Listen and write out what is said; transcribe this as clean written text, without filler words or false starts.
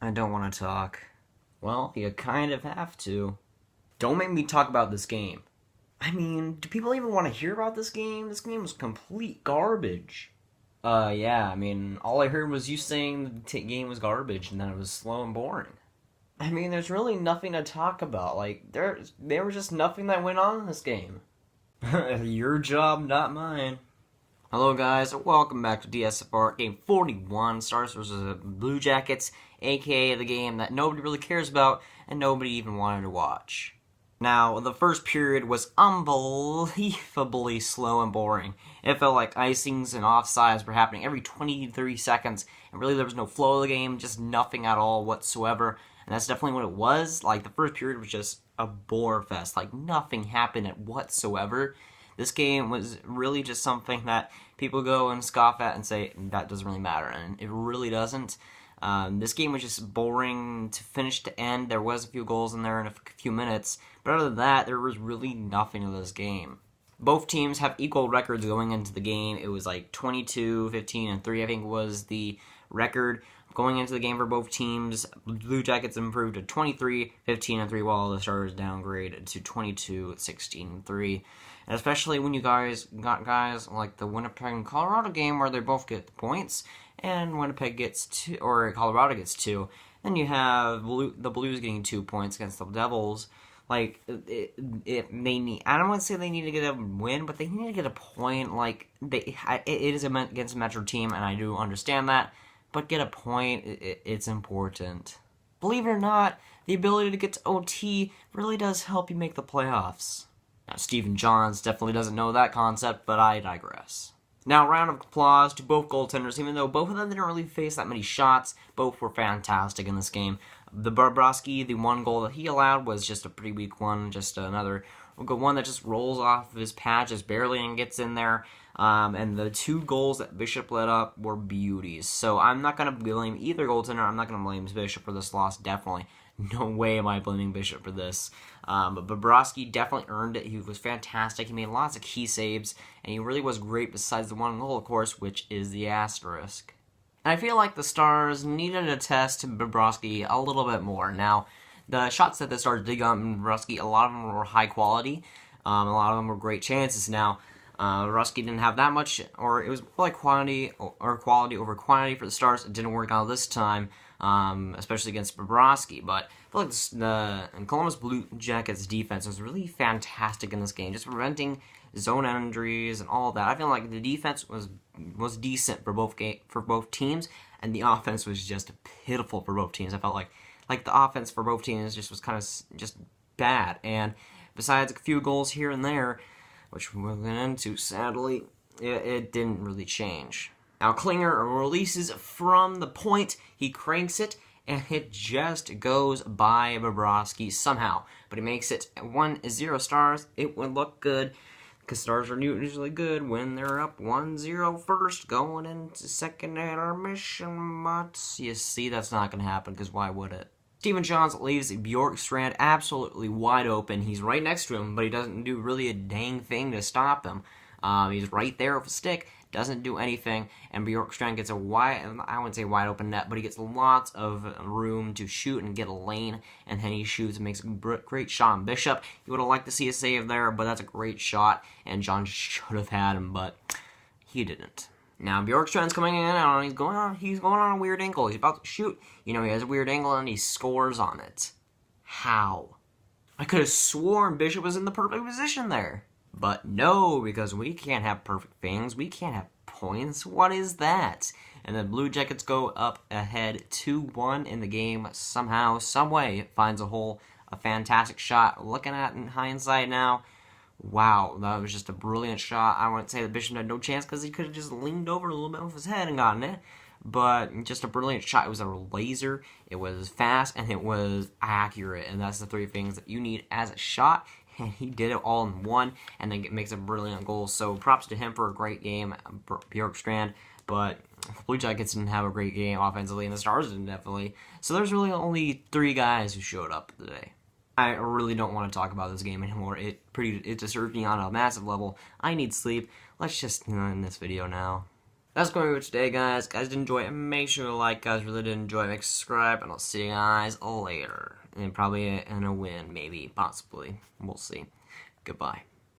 I don't want to talk. Well, you kind of have to. Don't make me talk about this game. I mean, do people even want to hear about this game? This game was complete garbage. Yeah, I mean, all I heard was you saying the game was garbage and that it was slow and boring. I mean, there's really nothing to talk about. Like, there was just nothing that went on in this game. Your job, not mine. Hello, guys. Welcome back to DSFR Game 41, Stars vs. Blue Jackets, aka the game that nobody really cares about and nobody even wanted to watch. Now, the first period was unbelievably slow and boring. It felt like icings and offsides were happening every 20 to 30 seconds, and really there was no flow of the game, just nothing at all whatsoever, and that's definitely what it was. Like, the first period was just a bore fest. Like, nothing happened whatsoever. This game was really just something that people go and scoff at and say, that doesn't really matter, and it really doesn't. This game was just boring to finish to end. There was a few goals in there in a few minutes, but other than that, there was really nothing to this game. Both teams have equal records going into the game. It was like 22, 15, and 3, I think was the record going into the game for both teams. Blue Jackets improved to 23, 15, and 3, while the Stars downgraded to 22, 16, and 3. And especially when you guys got guys like the Winnipeg and Colorado game where they both get the points, and Winnipeg gets 2, or Colorado gets 2. Then you have the Blues getting 2 points against the Devils. Like, they need, I don't want to say they need to get a win, but they need to get a point. Like, it is against a Metro team, and I do understand that, but get a point, it's important. Believe it or not, the ability to get to OT really does help you make the playoffs. Now, Stephen Johns definitely doesn't know that concept, but I digress. Now, round of applause to both goaltenders, even though both of them didn't really face that many shots. Both were fantastic in this game. The Bobrovsky, the one goal that he allowed was just a pretty weak one, just another one that just rolls off of his pad just barely and gets in there. And the 2 goals that Bishop let up were beauties. So I'm not going to blame either goaltender. I'm not going to blame Bishop for this loss, definitely. No way am I blaming Bishop for this. But Bobrovsky definitely earned it. He was fantastic. He made lots of key saves, and he really was great besides the one goal, of course, which is the asterisk. And I feel like the Stars needed to test Bobrovsky a little bit more. Now, the shots that the Stars did on Bobrovsky, a lot of them were high quality. A lot of them were great chances. Now, Bobrovsky didn't have that much, or it was like quality over quantity for the Stars. It didn't work out this time. Especially against Bobrovsky, but I feel like the Columbus Blue Jackets defense was really fantastic in this game, just preventing zone injuries and all that. I feel like the defense was decent for both teams, and the offense was just pitiful for both teams. I felt like the offense for both teams just was kind of just bad, and besides a few goals here and there, which we'll get into, sadly, it didn't really change. Now, Klinger releases from the point, he cranks it, and it just goes by Bobrovsky somehow. But he makes it 1-0 Stars. It would look good, because Stars are usually good when they're up 1-0 first, going into second intermission. But you see, that's not going to happen, because why would it? Stephen Johns leaves Bjorkstrand absolutely wide open. He's right next to him, but he doesn't do really a dang thing to stop him. He's right there with a stick, doesn't do anything, and Bjorkstrand gets I wouldn't say wide open net, but he gets lots of room to shoot and get a lane, and then he shoots and makes a great shot on Bishop. You would have liked to see a save there, but that's a great shot, and John should have had him, but he didn't. Now, Bjorkstrand's coming in, and he's going on a weird angle. He's about to shoot. You know, he has a weird angle, and he scores on it. How? I could have sworn Bishop was in the perfect position there. But no, because we can't have perfect things. We can't have points. What is that? And the Blue Jackets go up ahead 2-1 in the game somehow, someway. It finds a hole, a fantastic shot. Looking at it in hindsight now, wow, that was just a brilliant shot. I wouldn't say that Bishop had no chance because he could have just leaned over a little bit with his head and gotten it. But just a brilliant shot. It was a laser, it was fast, and it was accurate. And that's the 3 things that you need as a shot. And he did it all in one, and then makes a brilliant goal. So props to him for a great game, Bjorkstrand. But the Blue Jackets didn't have a great game offensively, and the Stars didn't definitely. So there's really only 3 guys who showed up today. I really don't want to talk about this game anymore. It disturbs me on a massive level. I need sleep. Let's just end this video now. that's going to be today, guys. Guys, did enjoy it. Make sure to like, guys. Really did enjoy it. Make sure to subscribe, and I'll see you guys later. And probably in a win, maybe, possibly. We'll see. Goodbye.